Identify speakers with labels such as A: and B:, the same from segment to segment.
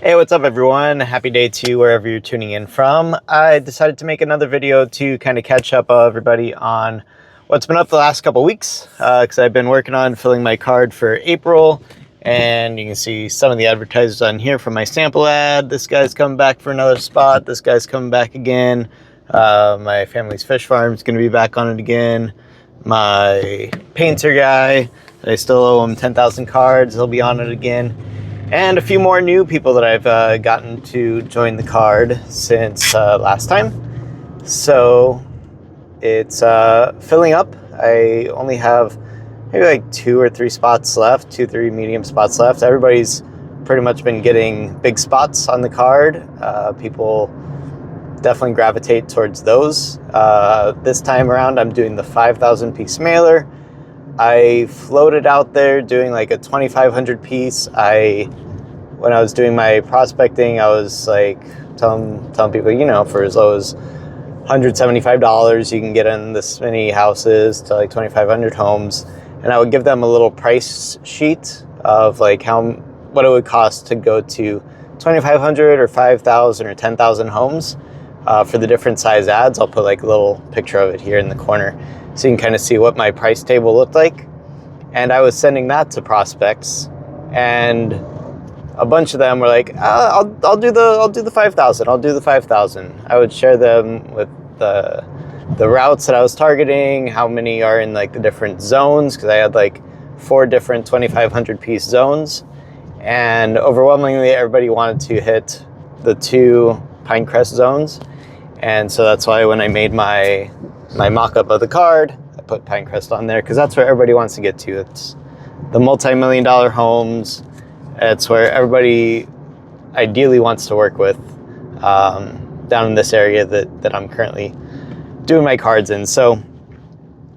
A: Hey, what's up everyone? Happy day to you wherever you're tuning in from. I decided to make another video to kind of catch up everybody on what's been up the last couple weeks, because I've been working on filling my card for April, and you can see some of the advertisers on here from my sample ad. This guy's coming back for another spot. This guy's coming back again. My family's fish farm is going to be back on it again. My painter guy, I still owe him 10,000 cards. He'll be on it again. And a few more new people that I've gotten to join the card since last time. So it's filling up. I only have maybe like 2 or 3 spots left, 2-3 medium spots left. Everybody's pretty much been getting big spots on the card. People definitely gravitate towards those. This time around, I'm doing the 5,000 piece mailer. I floated out there doing like a 2,500 piece. When I was doing my prospecting, I was like telling people, you know, for as low as $175, you can get in this many houses to like 2,500 homes. And I would give them a little price sheet of like what it would cost to go to 2,500 or 5,000 or 10,000 homes for the different size ads. I'll put like a little picture of it here in the corner, so you can kind of see what my price table looked like. And I was sending that to prospects, and a bunch of them were like, I'll do the 5,000. I'll do the 5,000. I would share them with the routes that I was targeting, how many are in like the different zones, because I had like 4 different 2,500 piece zones, and overwhelmingly everybody wanted to hit the 2 Pinecrest zones. And so that's why when I made my mock-up of the card, I put Pinecrest on there, because that's where everybody wants to get to. It's the multi-million-dollar homes. It's where everybody ideally wants to work with, down in this area that I'm currently doing my cards in. So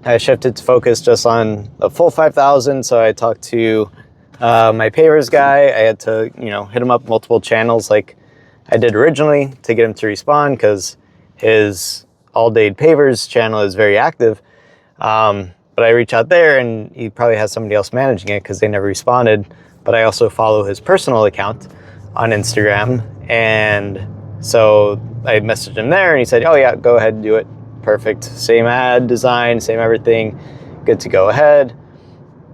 A: I shifted to focus just on the full 5,000. So I talked to my Pavers guy. I had to, hit him up multiple channels like I did originally to get him to respond, because his all-day Pavers channel is very active. But I reach out there and he probably has somebody else managing it because they never responded. But I also follow his personal account on Instagram. And so I messaged him there and he said, oh yeah, go ahead and do it. Perfect. Same ad design, same everything. Good to go ahead.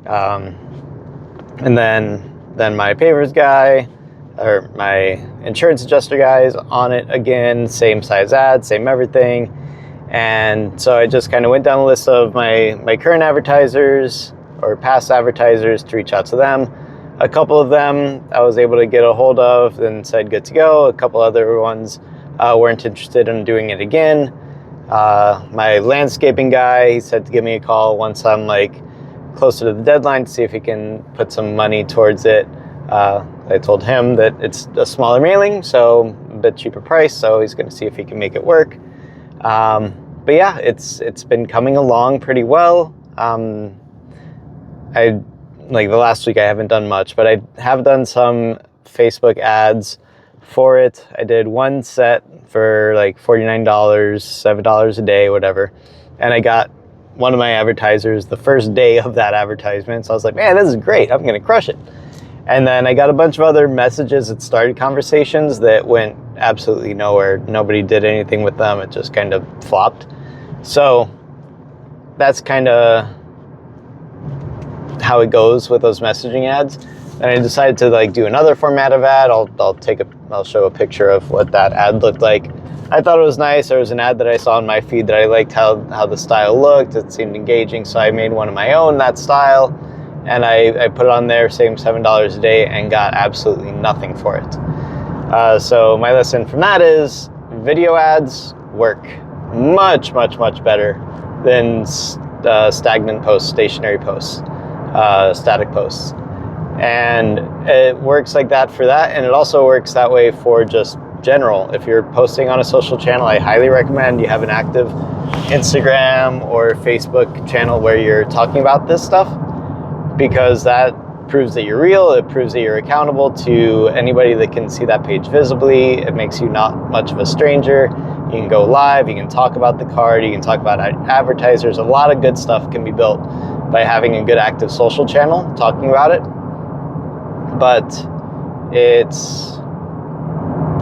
A: And then my Pavers guy, or my insurance adjuster guy, is on it again. Same size ad, same everything. And so I just kind of went down the list of my current advertisers or past advertisers to reach out to them. A couple of them I was able to get a hold of and said good to go. A couple other ones weren't interested in doing it again. My landscaping guy, he said to give me a call once I'm like closer to the deadline to see if he can put some money towards it. I told him that it's a smaller mailing, so a bit cheaper price, so he's going to see if he can make it work. But yeah, it's been coming along pretty well. Like the last week I haven't done much, but I have done some Facebook ads for it. I did one set for like $49, $7 a day, whatever. And I got one of my advertisers the first day of that advertisement. So I was like, man, this is great. I'm going to crush it. And then I got a bunch of other messages that started conversations that went absolutely nowhere. Nobody did anything with them. It just kind of flopped. So that's kind of how it goes with those messaging ads. And I decided to like do another format of ad. I'll show a picture of what that ad looked like. I thought it was nice. There was an ad that I saw in my feed that I liked how the style looked. It seemed engaging, so I made one of my own, that style. And I put it on there, same $7 a day, and got absolutely nothing for it. So my lesson from that is video ads work much, much, much better than stagnant posts, stationary posts, static posts. And it works like that for that, and it also works that way for just general. If you're posting on a social channel, I highly recommend you have an active Instagram or Facebook channel where you're talking about this stuff, because that proves that you're real. It proves that you're accountable to anybody that can see that page visibly. It makes you not much of a stranger. You can go live, you can talk about the card, you can talk about advertisers. A lot of good stuff can be built by having a good active social channel talking about it. But it's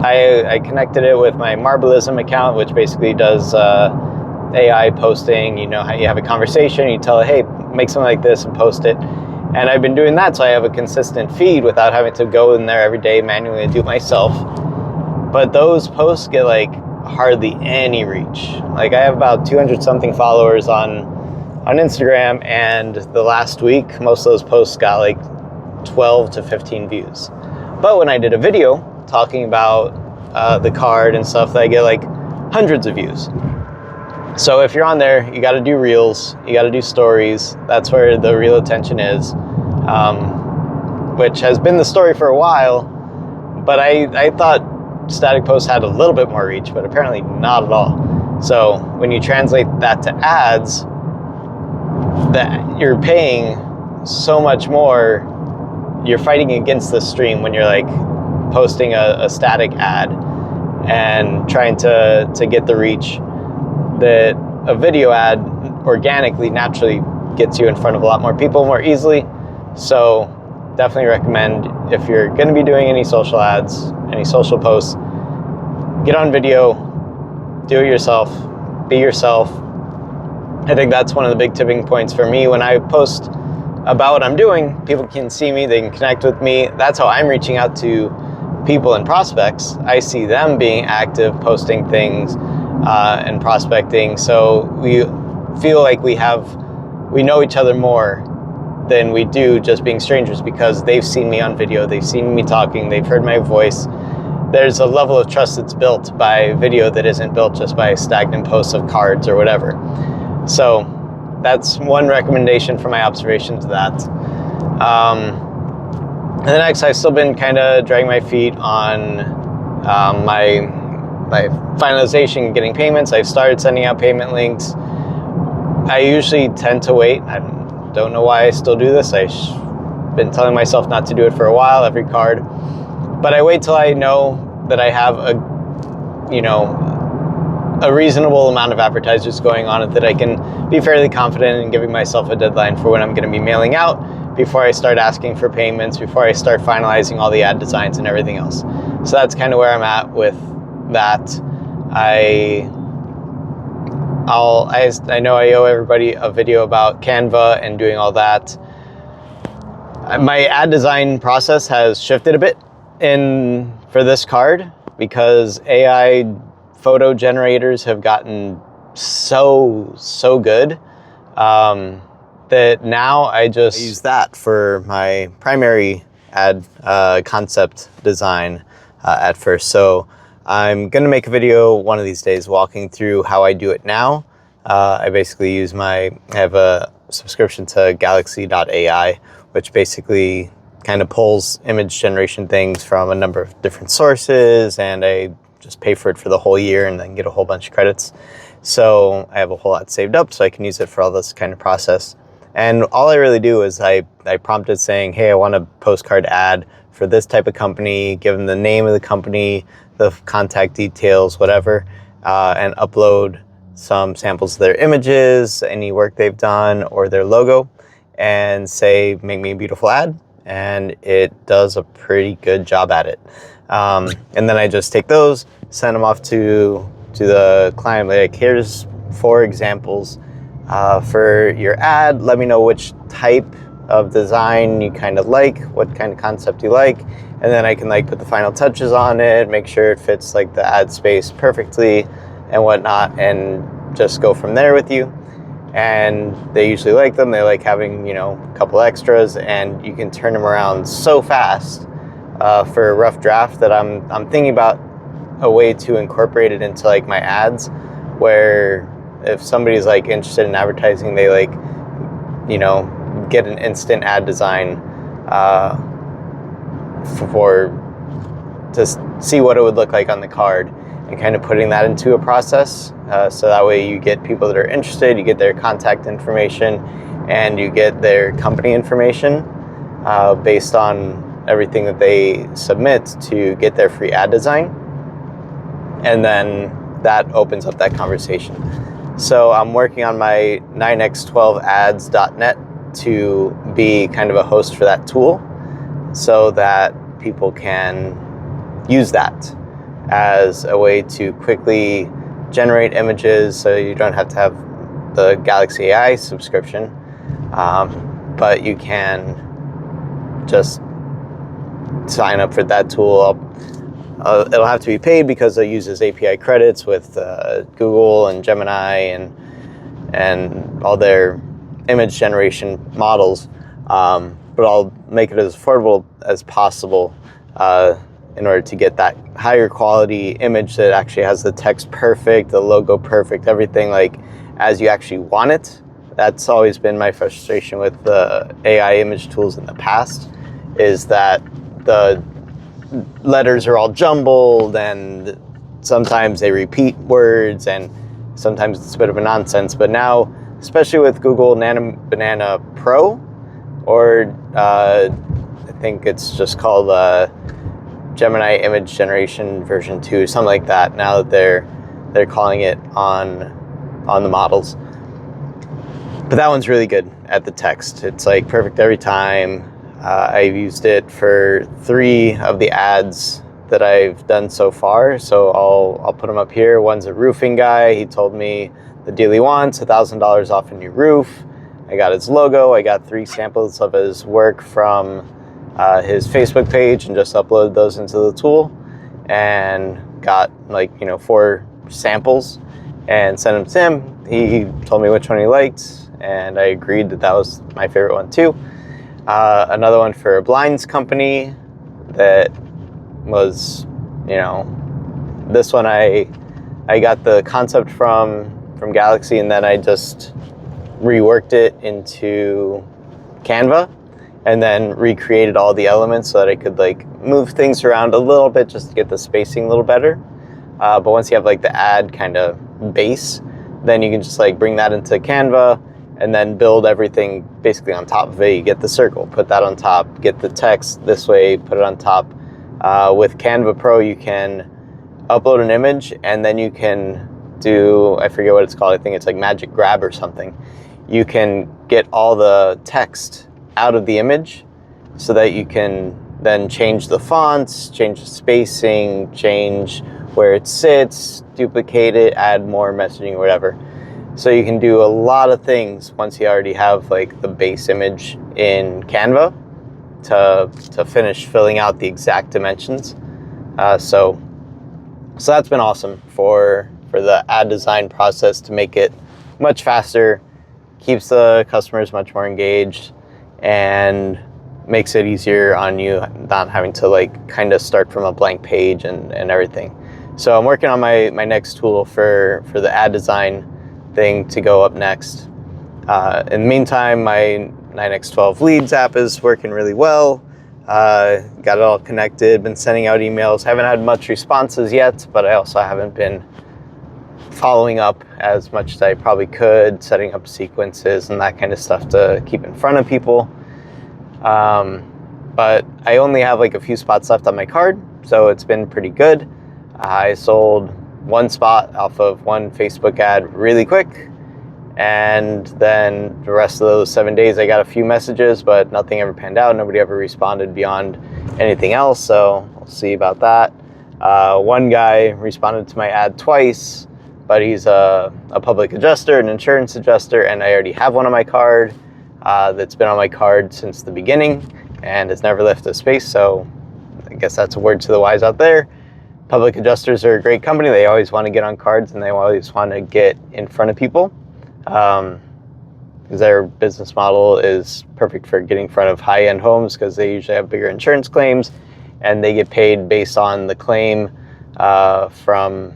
A: I connected it with my Marbleism account, which basically does AI posting. You know, how you have a conversation, you tell it, hey, make something like this and post it. And I've been doing that, so I have a consistent feed without having to go in there every day manually and do it myself. But those posts get like hardly any reach. Like I have about 200 something followers on Instagram, and the last week, most of those posts got like 12 to 15 views. But when I did a video talking about the card and stuff, I get like hundreds of views. So if you're on there, you got to do reels, you got to do stories. That's where the real attention is, which has been the story for a while. But I thought static posts had a little bit more reach, but apparently not at all. So when you translate that to ads, that you're paying so much more, you're fighting against the stream when you're like posting a static ad and trying to get the reach that a video ad organically, naturally gets you in front of a lot more people more easily. So definitely recommend, if you're going to be doing any social ads, any social posts, get on video, do it yourself, be yourself. I think that's one of the big tipping points for me. When I post about what I'm doing, people can see me, they can connect with me. That's how I'm reaching out to people and prospects. I see them being active, posting things, and prospecting. So we feel like we know each other more than we do just being strangers, because they've seen me on video, they've seen me talking, they've heard my voice. There's a level of trust that's built by video that isn't built just by stagnant posts of cards or whatever. So that's one recommendation from my observations of that. And then next, I've still been kind of dragging my feet on my finalization and getting payments. I've started sending out payment links. I usually tend to wait. I don't know why I still do this. I've been telling myself not to do it for a while, every card. But I wait till I know that I have a reasonable amount of advertisers going on it, that I can be fairly confident in giving myself a deadline for when I'm going to be mailing out, before I start asking for payments, before I start finalizing all the ad designs and everything else. So that's kind of where I'm at with that. I know I owe everybody a video about Canva and doing all that. My ad design process has shifted a bit for this card, because AI photo generators have gotten so good that now I use that for my primary ad concept design at first. So I'm going to make a video one of these days walking through how I do it now. I basically I have a subscription to galaxy.ai, which basically kind of pulls image generation things from a number of different sources, and I just pay for it for the whole year and then get a whole bunch of credits. So I have a whole lot saved up so I can use it for all this kind of process. And all I really do is I prompted saying, hey, I want a postcard ad for this type of company, give them the name of the company, the contact details, whatever, and upload some samples of their images, any work they've done, or their logo, and say, make me a beautiful ad. And it does a pretty good job at it. And then I just take those, send them off to the client, like, here's 4 examples for your ad. Let me know which type of design you kind of like, what kind of concept you like, and then I can like put the final touches on it, make sure it fits like the ad space perfectly and whatnot, and just go from there with you. And they usually like them. They like having, a couple extras, and you can turn them around so fast for a rough draft that I'm thinking about a way to incorporate it into like my ads, where if somebody's like interested in advertising, they like, get an instant ad design to see what it would look like on the card, and kind of putting that into a process. So that way you get people that are interested, you get their contact information, and you get their company information based on everything that they submit to get their free ad design. And then that opens up that conversation. So I'm working on my 9x12ads.net to be kind of a host for that tool, so that people can use that as a way to quickly generate images, so you don't have to have the Galaxy AI subscription, but you can just sign up for that tool. It'll have to be paid because it uses API credits with Google and Gemini and all their image generation models, but I'll make it as affordable as possible in order to get that higher quality image that actually has the text perfect, the logo perfect, everything like as you actually want it. That's always been my frustration with the AI image tools in the past, is that the letters are all jumbled and sometimes they repeat words and sometimes it's a bit of a nonsense. But now, especially with Google Banana Pro, or I think it's just called Gemini Image Generation version 2, something like that. Now that they're calling it on the models. But that one's really good at the text. It's like perfect every time. I've used it for 3 of the ads that I've done so far. So I'll put them up here. One's a roofing guy. He told me the deal he wants, $1,000 off a new roof. I got his logo. I got 3 samples of his work from his Facebook page and just uploaded those into the tool and got 4 samples and sent them to him. He told me which one he liked and I agreed that was my favorite one too. Another one for a blinds company that was, this one I got the concept from Galaxy and then I just reworked it into Canva and then recreated all the elements so that I could move things around a little bit just to get the spacing a little better. But once you have the ad kind of base, then you can just bring that into Canva and then build everything basically on top of it. You get the circle, put that on top, get the text this way, put it on top. With Canva Pro, you can upload an image and then you can do, I forget what it's called, I think it's Magic Grab or something. You can get all the text out of the image so that you can then change the fonts, change the spacing, change where it sits, duplicate it, add more messaging or whatever. So you can do a lot of things once you already have the base image in Canva to finish filling out the exact dimensions. So that's been awesome for the ad design process to make it much faster, keeps the customers much more engaged, and makes it easier on you not having to kind of start from a blank page and everything. So I'm working on my next tool for the ad design thing to go up next. In the meantime, my 9x12 Leads app is working really well. Got it all connected, been sending out emails. Haven't had much responses yet, but I also haven't been following up as much as I probably could, setting up sequences and that kind of stuff to keep in front of people. But I only have a few spots left on my card, so it's been pretty good. I sold 1 spot off of 1 Facebook ad really quick, and then the rest of those 7 days I got a few messages, but nothing ever panned out. Nobody ever responded beyond anything else, so we'll see about that. One guy responded to my ad twice, but he's a public adjuster, an insurance adjuster, and I already have one on my card that's been on my card since the beginning and has never left a space, so I guess that's a word to the wise out there. Public adjusters are a great company. They always want to get on cards and they always want to get in front of people. Because their business model is perfect for getting in front of high-end homes because they usually have bigger insurance claims and they get paid based on the claim from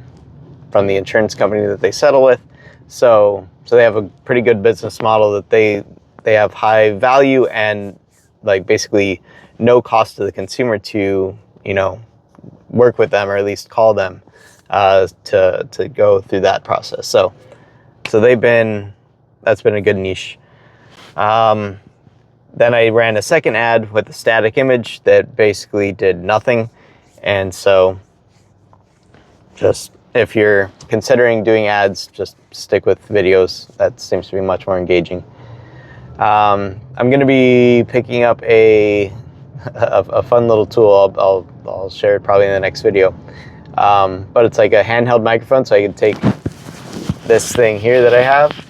A: the insurance company that they settle with. So they have a pretty good business model that they have high value and basically no cost to the consumer to, work with them or at least call them to go through that process. So that's been a good niche. Then I ran a second ad with a static image that basically did nothing. And so just if you're considering doing ads, just stick with videos. That seems to be much more engaging. I'm going to be picking up a fun little tool. I'll share it probably in the next video. but it's like a handheld microphone, so I can take this thing here that I have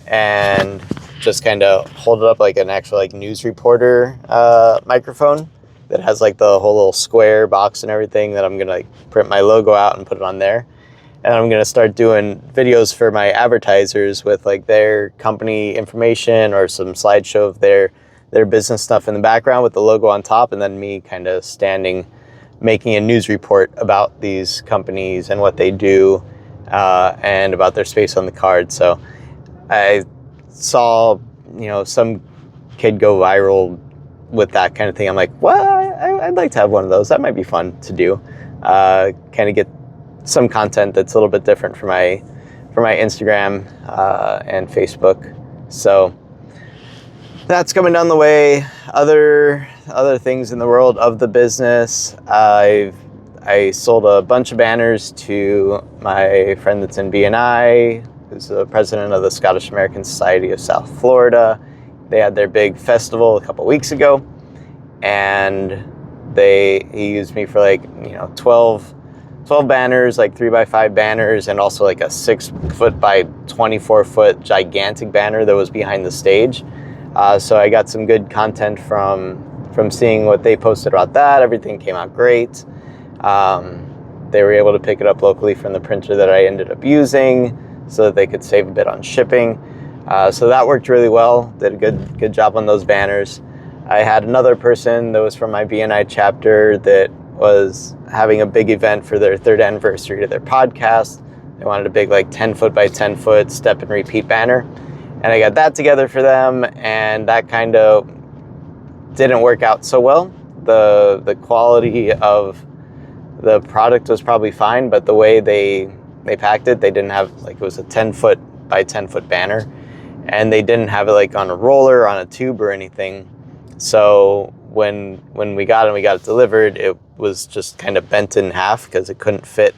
A: and just kind of hold it up like an actual like news reporter microphone that has like the whole little square box and everything, that I'm gonna like print my logo out and put it on there. And I'm gonna start doing videos for my advertisers with like their company information or some slideshow of their business stuff in the background with the logo on top, and then me kind of standing making a news report about these companies and what they do, and about their space on the card. So I saw, some kid go viral with that kind of thing. I'm like, well, I'd like to have one of those. That might be fun to do. Kind of get some content that's a little bit different for my Instagram and Facebook. So that's coming down the way. Other things in the world of the business. I sold a bunch of banners to my friend that's in BNI, who's the president of the Scottish American Society of South Florida. They had their big festival a couple weeks ago, and he used me for 12 banners, like 3x5 banners, and also like a 6-foot by 24-foot gigantic banner that was behind the stage. So I got some good content from seeing what they posted about that. Everything came out great. They were able to pick it up locally from the printer that I ended up using, so that they could save a bit on shipping. So that worked really well. Did a good job on those banners. I had another person that was from my BNI chapter that was having a big event for their 3rd anniversary to their podcast. They wanted a big 10-foot by 10-foot step and repeat banner. And I got that together for them, and that kind of didn't work out so well. The quality of the product was probably fine, but the way they packed it, they didn't have, it was a 10-foot by 10-foot banner, and they didn't have it on a roller, on a tube or anything. So when we got it delivered, it was just kind of bent in half because it couldn't fit,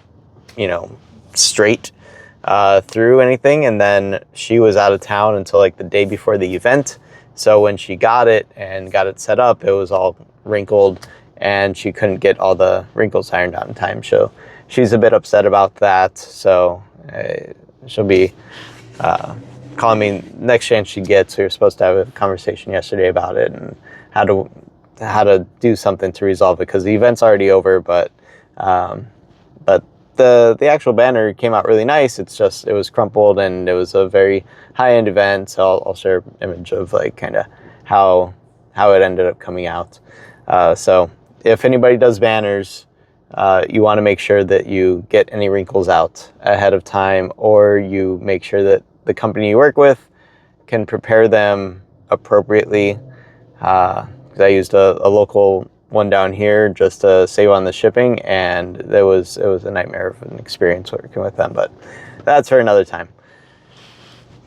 A: straight through anything. And then she was out of town until the day before the event. So when she got it and got it set up, it was all wrinkled, and she couldn't get all the wrinkles ironed out in time. So she's a bit upset about that. So she'll be calling me next chance she gets. We were supposed to have a conversation yesterday about it and how to do something to resolve it, because the event's already over. But the actual banner came out really nice. It's just, it was crumpled, and it was a very high-end event. So I'll share an image of kind of how it ended up coming out. So if anybody does banners, you want to make sure that you get any wrinkles out ahead of time, or you make sure that the company you work with can prepare them appropriately. Because I used a local one down here just to save on the shipping, and it was a nightmare of an experience working with them, but that's for another time.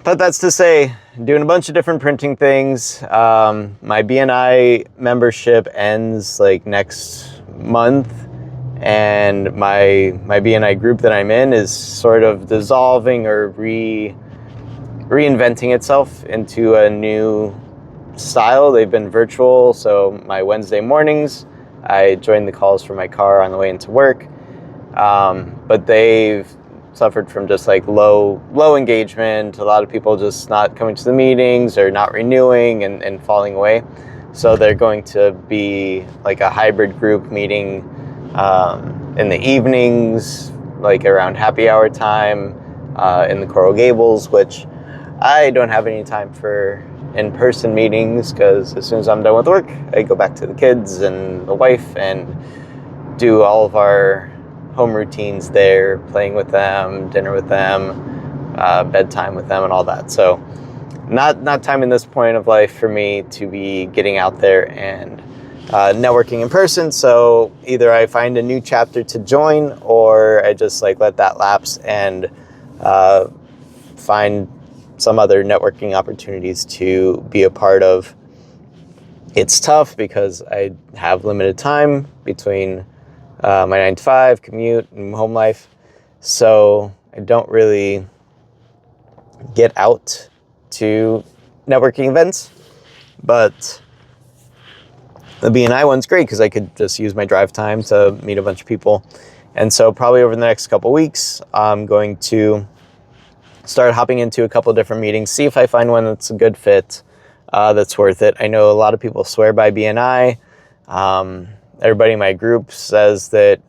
A: But that's to say, doing a bunch of different printing things. My BNI membership ends next month, and my BNI group that I'm in is sort of dissolving or reinventing itself into a new style. They've been virtual, so my Wednesday mornings, I join the calls from my car on the way into work. But they've suffered from just low engagement, a lot of people just not coming to the meetings or not renewing and falling away. So they're going to be a hybrid group meeting in the evenings, around happy hour time, in the Coral Gables, which I don't have any time for in-person meetings, because as soon as I'm done with work, I go back to the kids and the wife and do all of our home routines there, playing with them, dinner with them, bedtime with them, and all that. So not time in this point of life for me to be getting out there and networking in person. So either I find a new chapter to join, or I just let that lapse and find some other networking opportunities to be a part of. It's tough because I have limited time between my 9 to 5 commute and home life, so I don't really get out to networking events. But the BNI one's great because I could just use my drive time to meet a bunch of people And so probably over the next couple weeks, I'm going to start hopping into a couple different meetings, see if I find one that's a good fit, that's worth it. I know a lot of people swear by BNI. Everybody in my group says that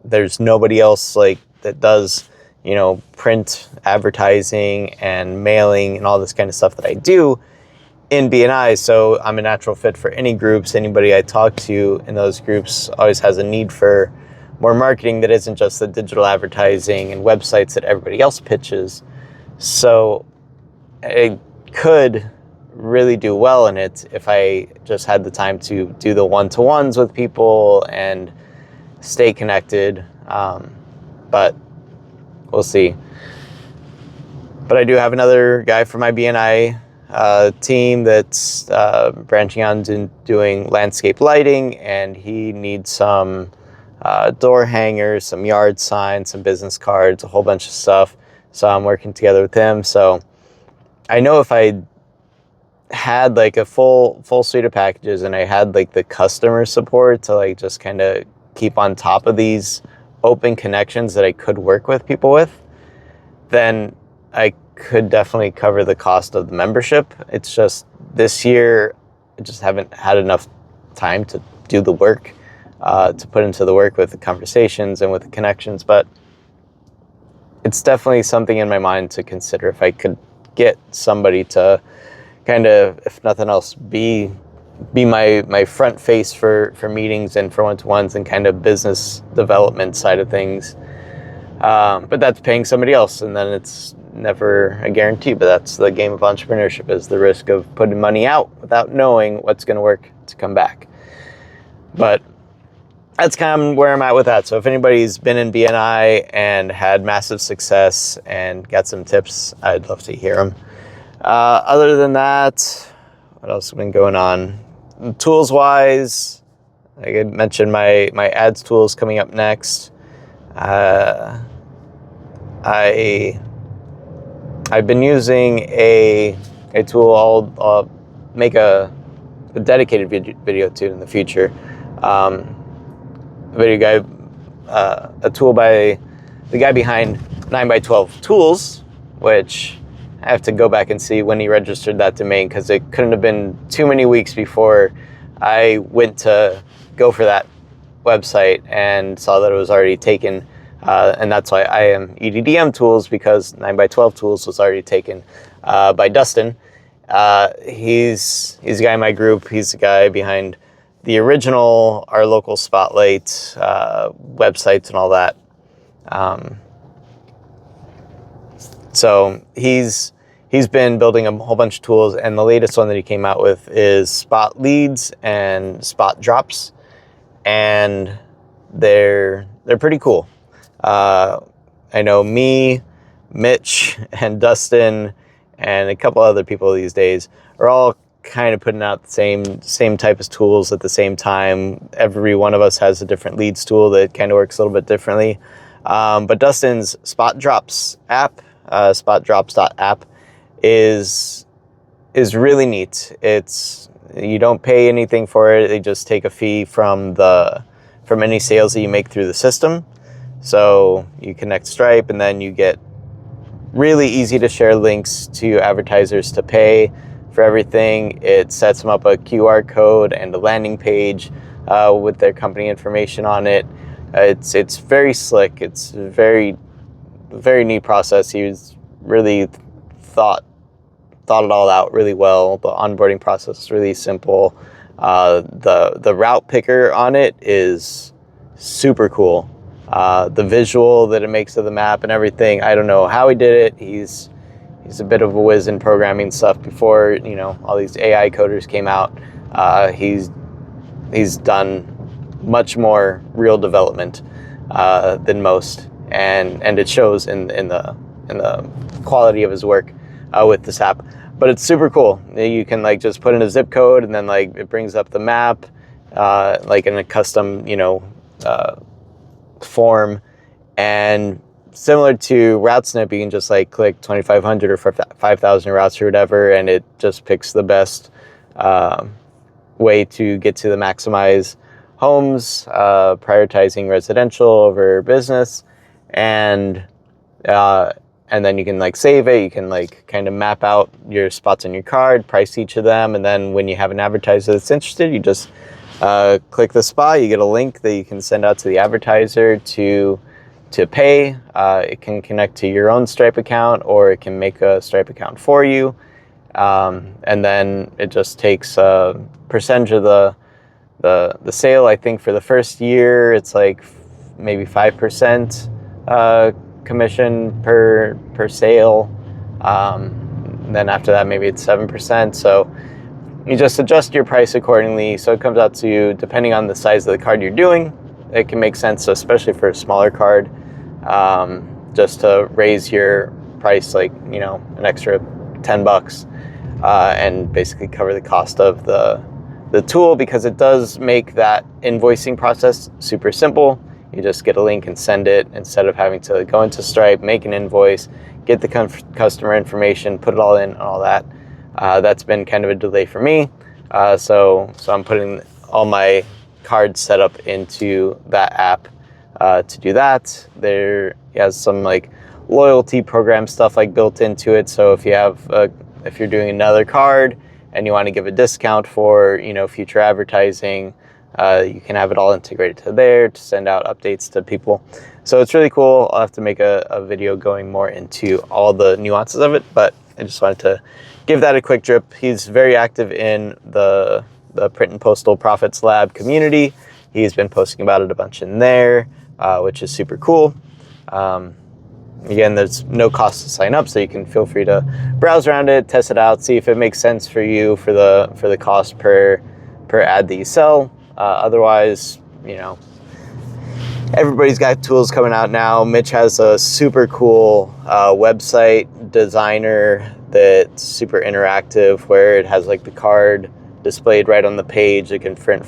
A: there's nobody else like that does, you know, print advertising and mailing and all this kind of stuff that I do in BNI. So I'm a natural fit for any groups. Anybody I talk to in those groups always has a need for more marketing that isn't just the digital advertising and websites that everybody else pitches. So I could really do well in it if I just had the time to do the one-to-ones with people and stay connected. But we'll see. But I do have another guy from my BNI team that's branching out and doing landscape lighting, and he needs some door hangers, some yard signs, some business cards, a whole bunch of stuff. So I'm working together with him. So I know if I had like a full suite of packages and I had like the customer support to like just kind of keep on top of these open connections that I could work with people with, then I could definitely cover the cost of the membership. It's just this year I just haven't had enough time to do the work, to put into the work with the conversations and with the connections. But it's definitely something in my mind to consider if I could get somebody to kind of, if nothing else, be my front face for meetings and for one-to-ones and kind of business development side of things. But that's paying somebody else, and then it's never a guarantee. But that's the game of entrepreneurship, is the risk of putting money out without knowing what's going to work to come back. But that's kind of where I'm at with that. So if anybody's been in BNI and had massive success and got some tips, I'd love to hear them. Other than that, what else has been going on? Tools wise, like I mentioned, my ads tools coming up next. I've been using a tool I'll make a dedicated video to in the future. A tool by the guy behind 9x12 Tools, which I have to go back and see when he registered that domain, because it couldn't have been too many weeks before I went to go for that website and saw that it was already taken. And that's why I am EDDM Tools, because 9x12 Tools was already taken by Dustin. He's a guy in my group. He's the guy behind the original Our Local Spotlight websites and all that. So he's been building a whole bunch of tools, and the latest one that he came out with is Spot Leads and SpotDrops, and they're pretty cool. I know me, Mitch, and Dustin, and a couple other people these days are all kind of putting out the same type of tools at the same time. Every one of us has a different leads tool that kind of works a little bit differently. But Dustin's SpotDrops app, SpotDrops.app, is really neat. You don't pay anything for it. They just take a fee from any sales that you make through the system. So you connect Stripe, and then you get really easy to share links to advertisers to pay for everything. It sets them up a QR code and a landing page with their company information on it. It's very slick. It's a very, very neat process. He was really thought it all out really well. The onboarding process is really simple. The route picker on it is super cool. The visual that it makes of the map and everything, I don't know how he did it. He's a bit of a whiz in programming stuff. Before, all these AI coders came out, he's done much more real development than most, and it shows in the quality of his work with this app. But it's super cool. You can just put in a zip code, and then it brings up the map in a custom form, and similar to Route Snip, you can just click 2,500 or 5,000 routes or whatever, and it just picks the best way to get to the maximize homes, prioritizing residential over business, and then you can like save it. You can like kind of map out your spots on your card, price each of them, and then when you have an advertiser that's interested, you just click the spot. You get a link that you can send out to the advertiser to pay. It can connect to your own Stripe account, or it can make a Stripe account for you, and then it just takes a percentage of the sale. I think for the first year it's like maybe 5% commission per sale. Then after that maybe it's 7%. So you just adjust your price accordingly. So it comes out to, depending on the size of the card you're doing, it can make sense, especially for a smaller card, just to raise your price like, you know, an extra $10, and basically cover the cost of the tool, because it does make that invoicing process super simple. You just get a link and send it, instead of having to go into Stripe, make an invoice, get the customer information, put it all in, all that. That's been kind of a delay for me. So I'm putting all my cards set up into that app to do that. There has some like loyalty program stuff like built into it. So if you have if you're doing another card and you want to give a discount for, you know, future advertising, you can have it all integrated to there to send out updates to people. So it's really cool. I'll have to make a video going more into all the nuances of it, but I just wanted to give that a quick drip. He's very active in the Print and Postal Profits Lab community. He's been posting about it a bunch in there, which is super cool. Again, there's no cost to sign up, so you can feel free to browse around it, test it out, see if it makes sense for you for the cost per ad that you sell. Otherwise, you know, everybody's got tools coming out now. Mitch has a super cool website designer that's super interactive, where it has like the card displayed right on the page. It can flip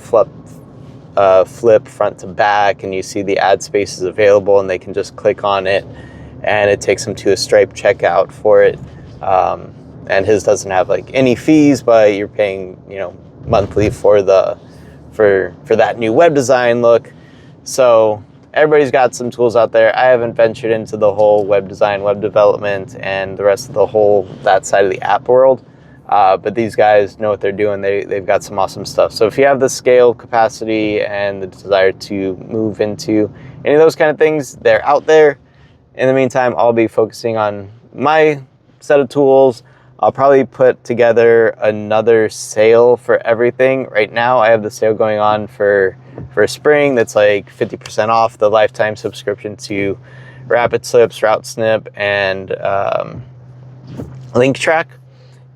A: front to back, and you see the ad spaces available, and they can just click on it, and it takes them to a Stripe checkout for it. And his doesn't have like any fees, but you're paying, you know, monthly for that new web design look. So everybody's got some tools out there. I haven't ventured into the whole web design, web development, and the rest of that side of the app world. But these guys know what they're doing. They've got some awesome stuff. So if you have the scale, capacity, and the desire to move into any of those kind of things, they're out there. In the meantime, I'll be focusing on my set of tools. I'll probably put together another sale for everything. Right now, I have the sale going on for spring that's like 50% off the lifetime subscription to Rapid Slips, Route Snip, and Link Track.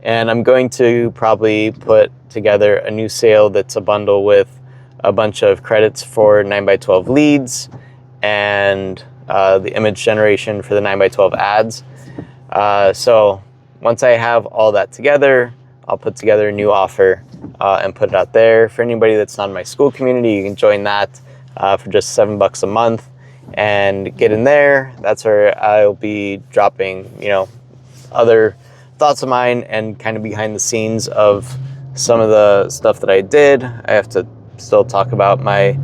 A: And I'm going to probably put together a new sale that's a bundle with a bunch of credits for 9x12 leads and the image generation for the 9x12 ads. So once I have all that together, I'll put together a new offer and put it out there. For anybody that's not in my school community, you can join that for just $7 a month and get in there. That's where I'll be dropping, you know, other thoughts of mine and kind of behind the scenes of some of the stuff that I did. I have to still talk about my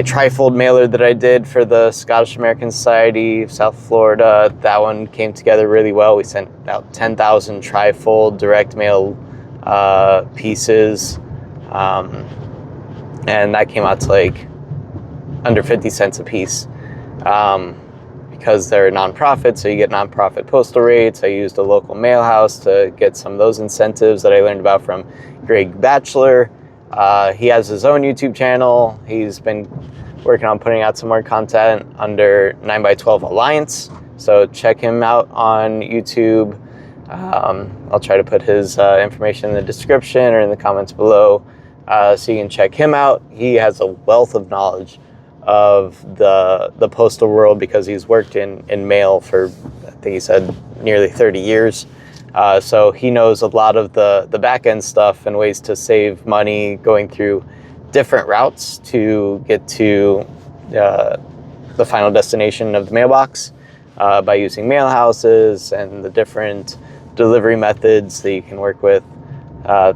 A: trifold mailer that I did for the Scottish American Society of South Florida. That one came together really well. We sent out 10,000 trifold direct mail pieces, and that came out to like under 50 cents a piece. Because they're a nonprofit, so you get nonprofit postal rates. I used a local mail house to get some of those incentives that I learned about from Greg Batchelor. He has his own YouTube channel. He's been working on putting out some more content under 9x12 Alliance, so check him out on YouTube. I'll try to put his information in the description or in the comments below, so you can check him out. He has a wealth of knowledge of the postal world, because he's worked in mail for, I think he said, nearly 30 years. So he knows a lot of the back end stuff and ways to save money going through different routes to get to the final destination of the mailbox by using mail houses and the different delivery methods that you can work with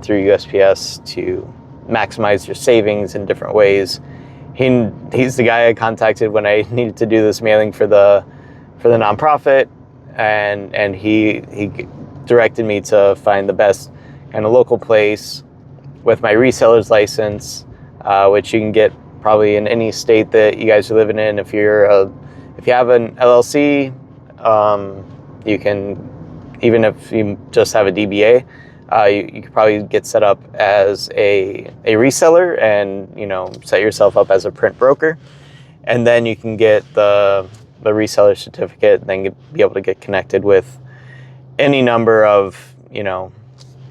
A: through USPS to maximize your savings in different ways. He's the guy I contacted when I needed to do this mailing for the nonprofit, and he directed me to find the best kind of local place with my reseller's license, which you can get probably in any state that you guys are living in. If you have an LLC, you can, even if you just have a DBA, you could probably get set up as a reseller and, you know, set yourself up as a print broker, and then you can get the reseller certificate, and then be able to get connected with any number of, you know,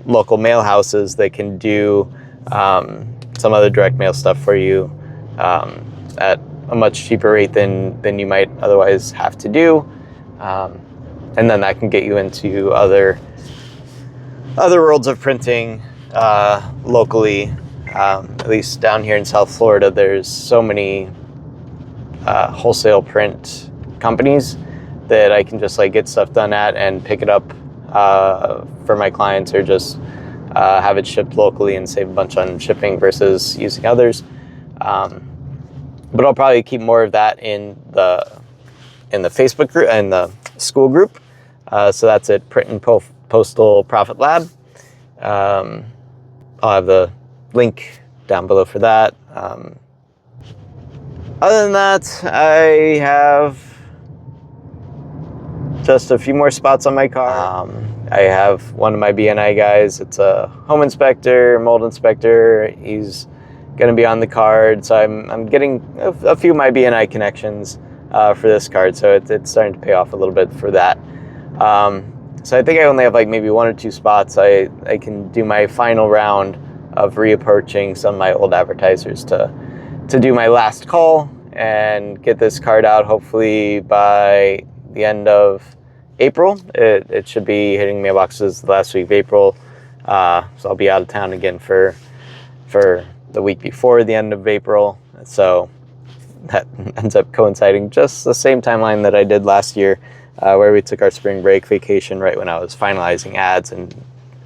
A: local mail houses that can do some other direct mail stuff for you at a much cheaper rate than you might otherwise have to do, and then that can get you into other worlds of printing locally. At least down here in South Florida, there's so many wholesale print companies that I can just like get stuff done at and pick it up for my clients, or just have it shipped locally and save a bunch on shipping versus using others. But I'll probably keep more of that in the Facebook group and the school group. So that's at Print and Postal Profit Lab. I'll have the link down below for that. Other than that, I have just a few more spots on my car. I have one of my BNI guys. It's a home inspector, mold inspector. He's going to be on the card, so I'm getting a few of my BNI connections for this card, so it's starting to pay off a little bit for that. So I think I only have like maybe 1 or 2 spots. I can do my final round of reapproaching some of my old advertisers to do my last call and get this card out hopefully by the end of April. It should be hitting mailboxes the last week of April. So I'll be out of town again for the week before the end of April. So that ends up coinciding just the same timeline that I did last year, where we took our spring break vacation right when I was finalizing ads and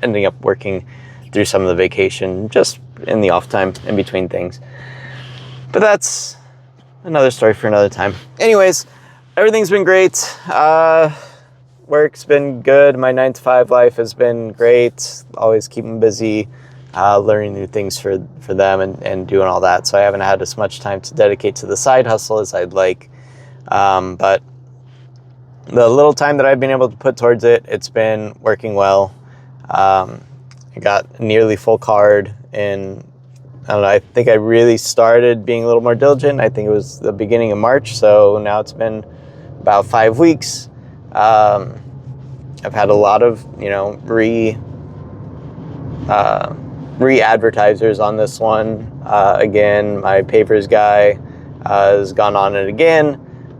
A: ending up working through some of the vacation just in the off time in between things. But that's another story for another time. Anyways, everything's been great. Work's been good. My 9-to-5 life has been great. Always keeping busy, learning new things for them and doing all that. So I haven't had as much time to dedicate to the side hustle as I'd like. But the little time that I've been able to put towards it, it's been working well. I got a nearly full card in, I don't know, I think I really started being a little more diligent. I think it was the beginning of March. So now it's been about 5 weeks. I've had a lot of, you know, re-advertisers on this one. Again, my Pavers guy has gone on it again.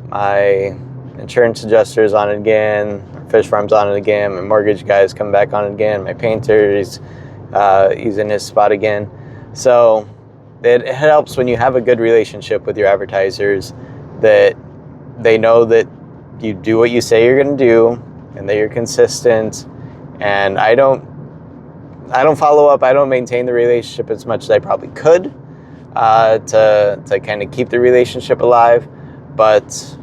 A: My insurance adjuster's on it again. Fish farm's on it again. My mortgage guy's come back on it again. My painter, he's in his spot again. So it helps when you have a good relationship with your advertisers, that they know that you do what you say you're going to do and that you're consistent. And I don't follow up. I don't maintain the relationship as much as I probably could to kind of keep the relationship alive. But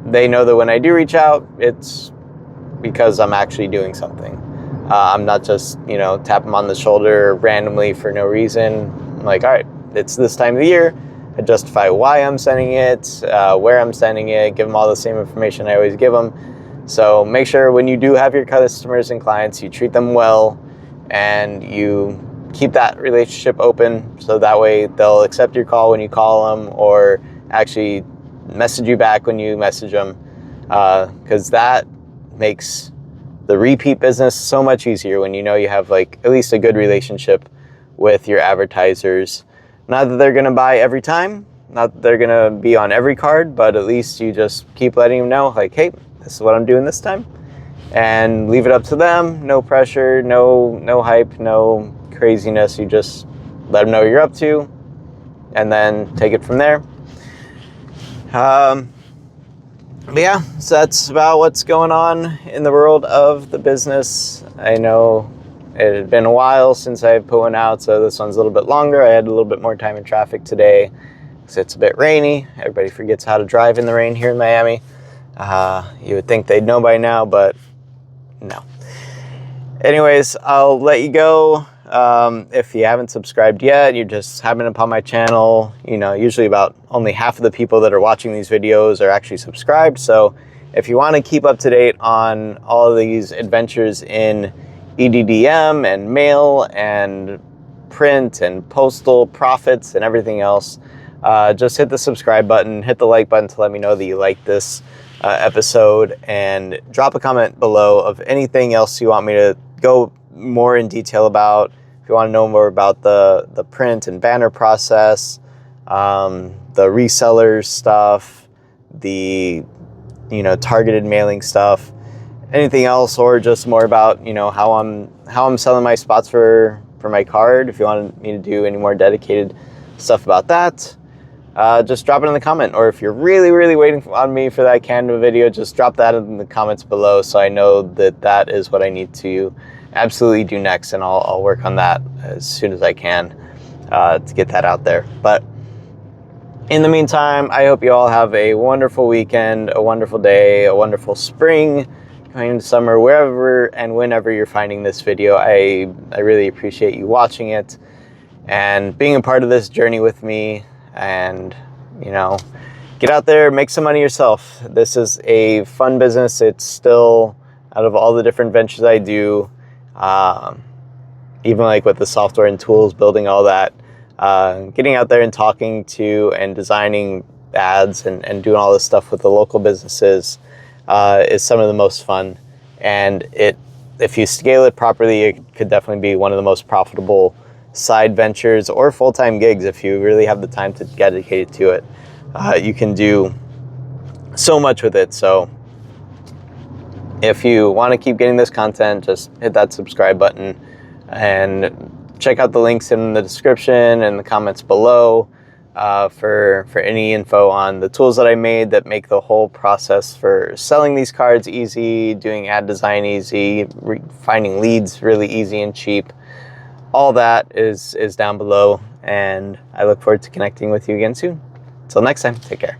A: they know that when I do reach out, it's because I'm actually doing something. I'm not just, you know, tap them on the shoulder randomly for no reason. I'm like, all right, it's this time of the year. I justify why I'm sending it, where I'm sending it, give them all the same information I always give them. So make sure when you do have your customers and clients, you treat them well and you keep that relationship open, so that way they'll accept your call when you call them, or actually message you back when you message them, because that makes the repeat business so much easier when you know you have like at least a good relationship with your advertisers. Not that they're going to buy every time, not that they're going to be on every card, but at least you just keep letting them know, like, hey, this is what I'm doing this time, and leave it up to them. No pressure, no hype, no craziness. You just let them know what you're up to and then take it from there. But yeah, so that's about what's going on in the world of the business. I know It had been a while since I put one out, so this one's a little bit longer. I had a little bit more time in traffic today because it's a bit rainy. Everybody forgets how to drive in the rain here in Miami. You would think they'd know by now, but no. Anyways, I'll let you go. If you haven't subscribed yet, you're just happening upon my channel, you know, usually about only half of the people that are watching these videos are actually subscribed. So if you want to keep up to date on all of these adventures in EDDM and mail and print and postal profits and everything else, just hit the subscribe button, hit the like button to let me know that you like this episode, and drop a comment below of anything else you want me to go more in detail about. If you want to know more about the print and banner process, the resellers stuff, the targeted mailing stuff, anything else, or just more about how I'm selling my spots for my card. If you want me to do any more dedicated stuff about that, just drop it in the comment. Or if you're really waiting on me for that Canva video, just drop that in the comments below so I know that is what I need to absolutely do next, and I'll work on that as soon as I can to get that out there. But in the meantime, I hope you all have a wonderful weekend, a wonderful day, a wonderful spring, going into summer, wherever and whenever you're finding this video. I really appreciate you watching it and being a part of this journey with me. And get out there, make some money yourself. This is a fun business. It's still, out of all the different ventures I do, even like with the software and tools, building all that, getting out there and talking to and designing ads and doing all this stuff with the local businesses is some of the most fun. And if you scale it properly, it could definitely be one of the most profitable side ventures or full-time gigs. If you really have the time to dedicate to it, you can do so much with it. So if you want to keep getting this content, just hit that subscribe button and check out the links in the description and the comments below for any info on the tools that I made that make the whole process for selling these cards easy, doing ad design easy, finding leads really easy and cheap. All that is down below, and I look forward to connecting with you again soon. Until next time, take care.